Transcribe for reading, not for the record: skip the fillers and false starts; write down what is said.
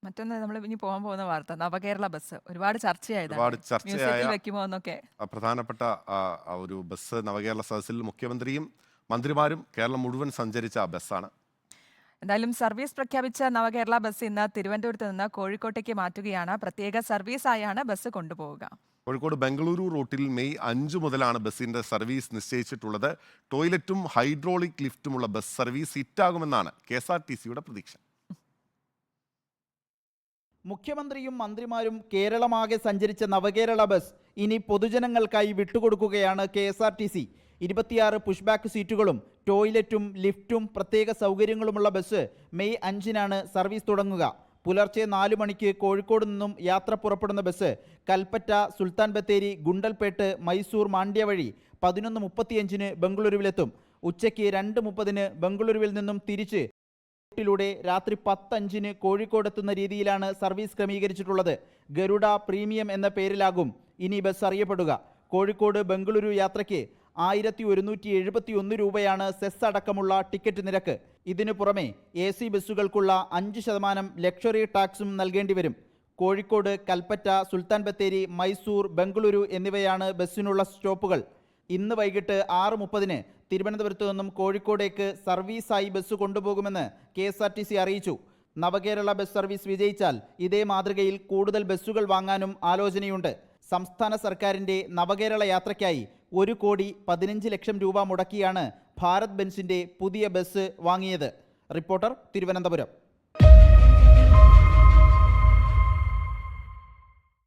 മറ്റൊന്ന് നമ്മൾ ഇനി പോകാൻ പോകുന്ന വാർത്ത നവകേരള ബസ് ഒരുപാട് ഒരുപാട് ചർച്ചയായ മ്യൂസിയത്തിൽ വെക്കുമോ എന്നൊക്കെ. പ്രധാനപ്പെട്ട ഒരു ബസ് നവകേരള സദസ്സിൽ മുഖ്യമന്ത്രിയും മന്ത്രിമാരും കേരളം മുഴുവൻ സഞ്ചരിച്ച ബസ്സാണ്. എന്തായാലും സർവീസ് പ്രഖ്യാപിച്ച നവകേരള ബസ് ഇന്ന് തിരുവനന്തപുരത്ത് നിന്ന് കോഴിക്കോട്ടേക്ക് മാറ്റുകയാണ്. പ്രത്യേക സർവീസായാണ് ബസ് കൊണ്ടുപോവുക. കോഴിക്കോട് ബംഗളൂരു റൂട്ടിൽ മെയ് 5 മുതലാണ് ബസിന്റെ സർവീസ് നിശ്ചയിച്ചിട്ടുള്ളത്. ടോയ്ലറ്റും ഹൈഡ്രോളിക് ലിഫ്റ്റുമുള്ള ബസ് സർവീസ് ഹിറ്റാകുമെന്നാണ് KSRTCയുടെ പ്രതീക്ഷ. മുഖ്യമന്ത്രിയും മന്ത്രിമാരും കേരളമാകെ സഞ്ചരിച്ച നവകേരള ബസ് ഇനി പൊതുജനങ്ങൾക്കായി വിട്ടുകൊടുക്കുകയാണ് KSRTC. 26 പുഷ്ബാക്ക് സീറ്റുകളും ടോയ്ലറ്റും ലിഫ്റ്റും പ്രത്യേക സൗകര്യങ്ങളുമുള്ള ബസ് മെയ് 5-നാണ് സർവീസ് തുടങ്ങുക. പുലർച്ചെ 4 മണിക്ക് കോഴിക്കോട് നിന്നും യാത്ര പുറപ്പെടുന്ന ബസ് കൽപ്പറ്റ, സുൽത്താൻ ബത്തേരി, ഗുണ്ടൽപേട്ട്, മൈസൂർ, മാണ്ഡ്യ വഴി 11:35-ന് ബംഗളൂരുവിലെത്തും. ഉച്ചയ്ക്ക് 2:30-ന് ബംഗളൂരുവിൽ നിന്നും തിരിച്ച് ിലൂടെ രാത്രി 10:05-ന് കോഴിക്കോടെത്തുന്ന രീതിയിലാണ് സർവീസ് ക്രമീകരിച്ചിട്ടുള്ളത്. ഗരുഡ പ്രീമിയം എന്ന പേരിലാകും ഇനി ബസ് അറിയപ്പെടുക. കോഴിക്കോട് ബംഗളൂരു യാത്രയ്ക്ക് 1171 രൂപയാണ് സെസ് അടക്കമുള്ള ടിക്കറ്റ് നിരക്ക്. ഇതിനു പുറമെ AC ബസ്സുകൾക്കുള്ള 5% ലക്ഷറി ടാക്സും നൽകേണ്ടി വരും. കോഴിക്കോട്, കൽപ്പറ്റ, സുൽത്താൻ ബത്തേരി, മൈസൂർ, ബംഗളൂരു എന്നിവയാണ് ബസ്സിനുള്ള സ്റ്റോപ്പുകൾ. ഇന്ന് വൈകിട്ട് 6:30-ന് തിരുവനന്തപുരത്ത് നിന്നും കോഴിക്കോടേക്ക് സർവീസായി ബസ് കൊണ്ടുപോകുമെന്ന് KSRTC അറിയിച്ചു. നവകേരള ബസ് സർവീസ് വിജയിച്ചാൽ ഇതേ മാതൃകയിൽ കൂടുതൽ ബസ്സുകൾ വാങ്ങാനും ആലോചനയുണ്ട്. സംസ്ഥാന സർക്കാരിൻ്റെ നവകേരള യാത്രയ്ക്കായി 1,15,00,000 രൂപ മുടക്കിയാണ് ഭാരത് ബെൻസിൻ്റെ പുതിയ ബസ് വാങ്ങിയത്. റിപ്പോർട്ടർ, തിരുവനന്തപുരം.